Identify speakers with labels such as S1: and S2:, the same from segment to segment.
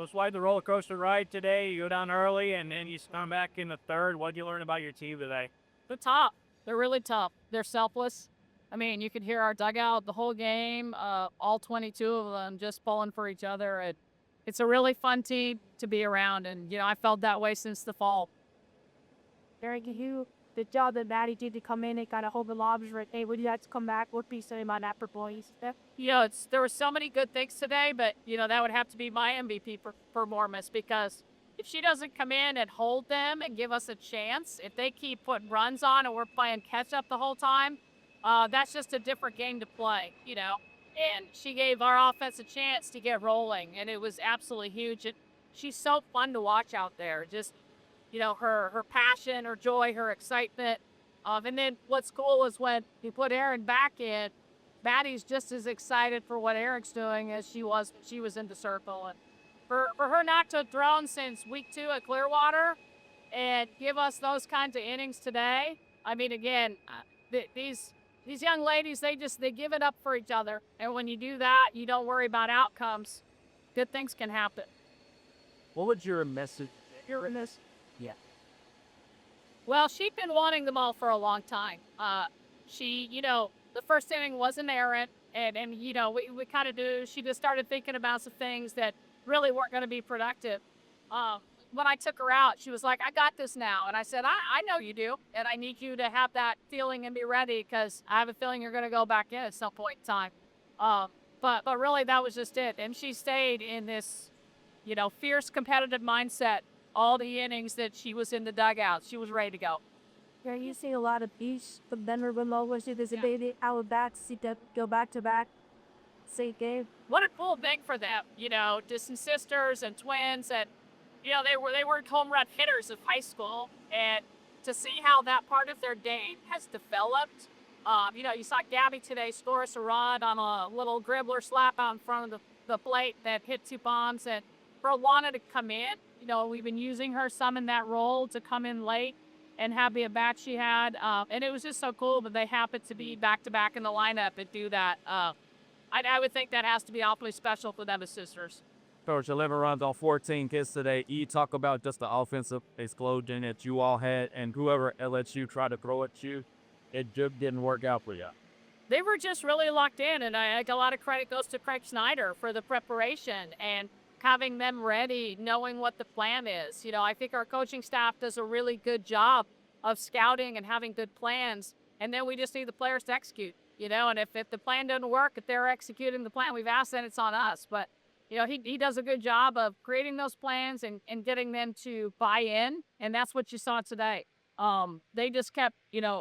S1: was quite the roller coaster ride today. You go down early and then you come back in the third. What did you learn about your team today?
S2: They're tough. They're really tough. They're selfless. I mean, you could hear our dugout the whole game, all 22 of them just pulling for each other. It's a really fun team to be around, and, I felt that way since the fall.
S3: Derek, the job that Maddie did to come in and kind of hold the lobs right. Hey, would you like to come back? What piece of my performance?
S2: There were so many good things today, but, that would have to be my MVP performance because if she doesn't come in and hold them and give us a chance, if they keep putting runs on and we're playing catch up the whole time, that's just a different game to play, And she gave our offense a chance to get rolling, and it was absolutely huge. And she's so fun to watch out there. Just, her passion, her joy, her excitement. And then what's cool is when you put Erin back in, Maddie's just as excited for what Eric's doing as she was when she was in the circle. And for her not to have thrown since week 2 at Clearwater and give us those kinds of innings today, I mean, again, these young ladies, they give it up for each other. And when you do that, you don't worry about outcomes. Good things can happen.
S1: What would your message
S3: You're in this.
S1: Yeah.
S2: Well, she'd been wanting them all for a long time. The first inning wasn't Erin, and we kind of do. She just started thinking about some things that really weren't going to be productive. When I took her out, she was like, I got this now. And I said, I know you do, and I need you to have that feeling and be ready because I have a feeling you're going to go back in at some point in time. But really, that was just it. And she stayed in this, fierce competitive mindset all the innings that she was in the dugout. She was ready to go.
S3: Yeah, you see a lot of each from Denver remote was this ability our backs see that go back to back. Same game.
S2: What a cool thing for them, distant sisters and twins, and they were home run hitters of high school, and to see how that part of their game has developed. You saw Gabby today score us a run on a little dribbler slap out in front of the plate that hit 2 bombs, and for Alana to come in, we've been using her some in that role to come in late and have the at-bat she had, and it was just so cool that they happened to be back-to-back in the lineup and do that. I would think that has to be awfully special for them as sisters.
S1: Coach, 11 runs on 14 kids today. You talk about just the offensive explosion that you all had, and whoever LSU tried to throw at you, it just didn't work out for you.
S2: They were just really locked in, and I think a lot of credit goes to Craig Snyder for the preparation and having them ready, knowing what the plan is. I think our coaching staff does a really good job of scouting and having good plans, and then we just need the players to execute, and if the plan doesn't work, if they're executing the plan we've asked, then it's on us. But, he does a good job of creating those plans and getting them to buy in, and that's what you saw today. They just kept,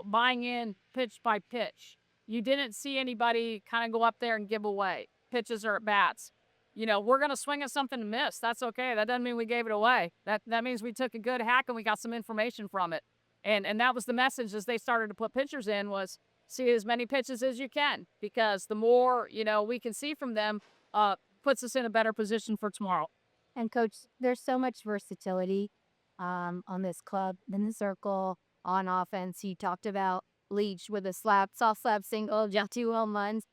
S2: buying in pitch by pitch. You didn't see anybody kind of go up there and give away pitches or at bats. We're going to swing at something to miss. That's okay. That doesn't mean we gave it away. That means we took a good hack and we got some information from it. And that was the message as they started to put pitchers in was see as many pitches as you can, because the more, we can see from them, puts us in a better position for tomorrow.
S4: And Coach, there's so much versatility on this club, in the circle, on offense. You talked about Leach with a soft slap single, Jatu home runs.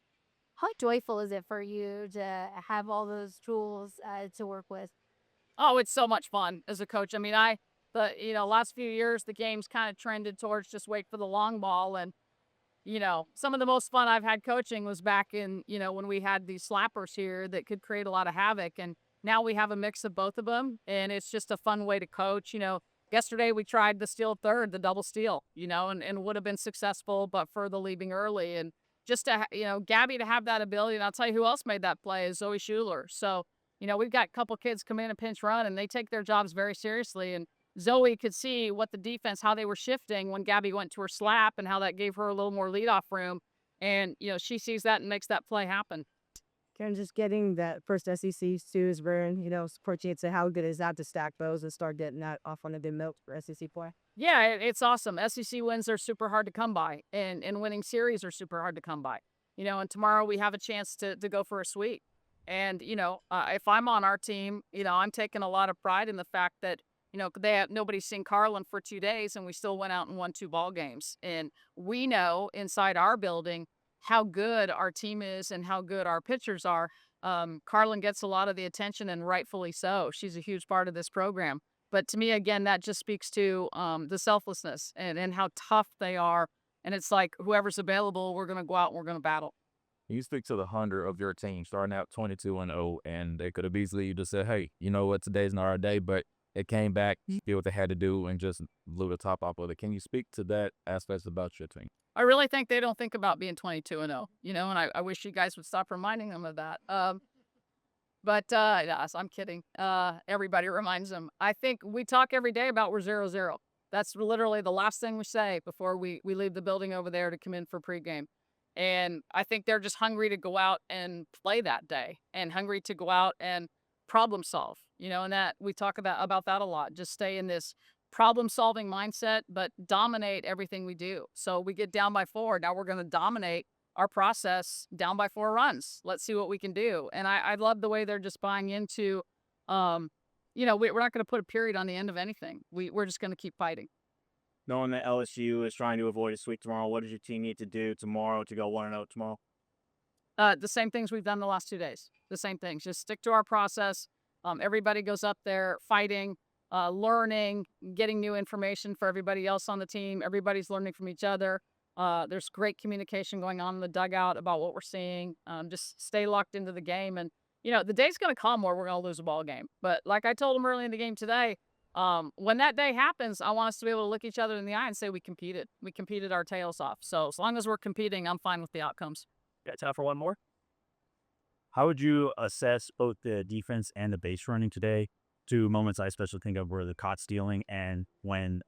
S4: How joyful is it for you to have all those tools to work with?
S2: Oh, it's so much fun as a coach. I mean, last few years, the game's kind of trended towards just wait for the long ball. And, some of the most fun I've had coaching was back in, when we had these slappers here that could create a lot of havoc. And now we have a mix of both of them. And it's just a fun way to coach. Yesterday we tried the steal third, the double steal, and would have been successful, but for the leaving early. And just to, Gabby to have that ability. And I'll tell you who else made that play is Zoe Schuler. So, we've got a couple kids come in and pinch run, and they take their jobs very seriously. And Zoe could see what the defense, how they were shifting when Gabby went to her slap and how that gave her a little more leadoff room. And, she sees that and makes that play happen.
S3: Karen, just getting that first SEC too is very, appreciate to how good is that to stack those and start getting that off on a good milk for SEC play.
S2: Yeah, it's awesome. SEC wins are super hard to come by, and winning series are super hard to come by. And tomorrow we have a chance to go for a sweep. And, if I'm on our team, I'm taking a lot of pride in the fact that, nobody's seen Carlin for 2 days, and we still went out and won 2 ball games. And we know inside our building how good our team is and how good our pitchers are. Carlin gets a lot of the attention, and rightfully so. She's a huge part of this program. But to me, again, that just speaks to the selflessness and how tough they are. And it's like, whoever's available, we're going to go out and we're going to battle.
S1: You speak to the hunger of your team starting out 22-0, and they could have easily just said, hey, you know what, today's not our day, but it came back, did what they had to do, and just blew the top off of it. Can you speak to that aspect about your team?
S2: I really think they don't think about being 22-0, and I wish you guys would stop reminding them of that. But yes, I'm kidding. Everybody reminds them. I think we talk every day about we're 0-0. That's literally the last thing we say before we leave the building over there to come in for pregame. And I think they're just hungry to go out and play that day, and hungry to go out and problem solve, and that we talk about that a lot. Just stay in this problem solving mindset, but dominate everything we do. So we get down by 4. Now we're going to dominate our process down by 4 runs. Let's see what we can do. And I love the way they're just buying into, we're not going to put a period on the end of anything. We're just going to keep fighting.
S5: Knowing that LSU is trying to avoid a sweep tomorrow, what does your team need to do tomorrow to go 1-0 tomorrow?
S2: The same things we've done the last 2 days. The same things. Just stick to our process. Everybody goes up there fighting, learning, getting new information for everybody else on the team. Everybody's learning from each other. There's great communication going on in the dugout about what we're seeing. Just stay locked into the game. And, the day's going to come where we're going to lose a ball game. But like I told them early in the game today, when that day happens, I want us to be able to look each other in the eye and say we competed. We competed our tails off. So as long as we're competing, I'm fine with the outcomes.
S6: Got time for one more? How would you assess both the defense and the base running today? 2 moments I especially think of were the caught stealing and when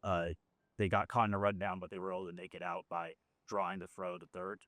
S6: they got caught in a rundown, but they were able to make it out by drawing the throw to third.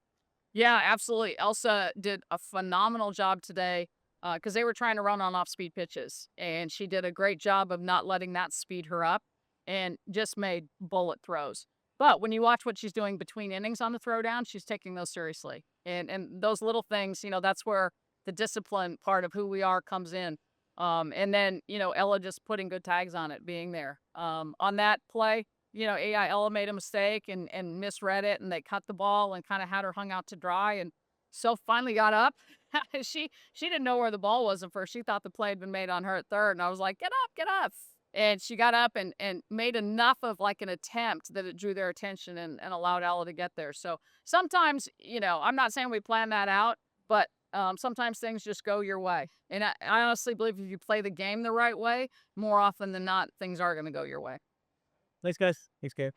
S2: Yeah, absolutely. Elsa did a phenomenal job today because they were trying to run on off-speed pitches, and she did a great job of not letting that speed her up and just made bullet throws. But when you watch what she's doing between innings on the throwdown, she's taking those seriously. And those little things, that's where the discipline part of who we are comes in. And then, Ella just putting good tags on it, being there. On that play, Ella made a mistake and misread it, and they cut the ball and kind of had her hung out to dry. And so finally got up. She didn't know where the ball was at first. She thought the play had been made on her at third. And I was like, get up, get up. And she got up and made enough of like an attempt that it drew their attention and allowed Ella to get there. So sometimes, I'm not saying we plan that out, but sometimes things just go your way. And I honestly believe if you play the game the right way, more often than not, things are going to go your way.
S6: Thanks, guys. Thanks, Gabe.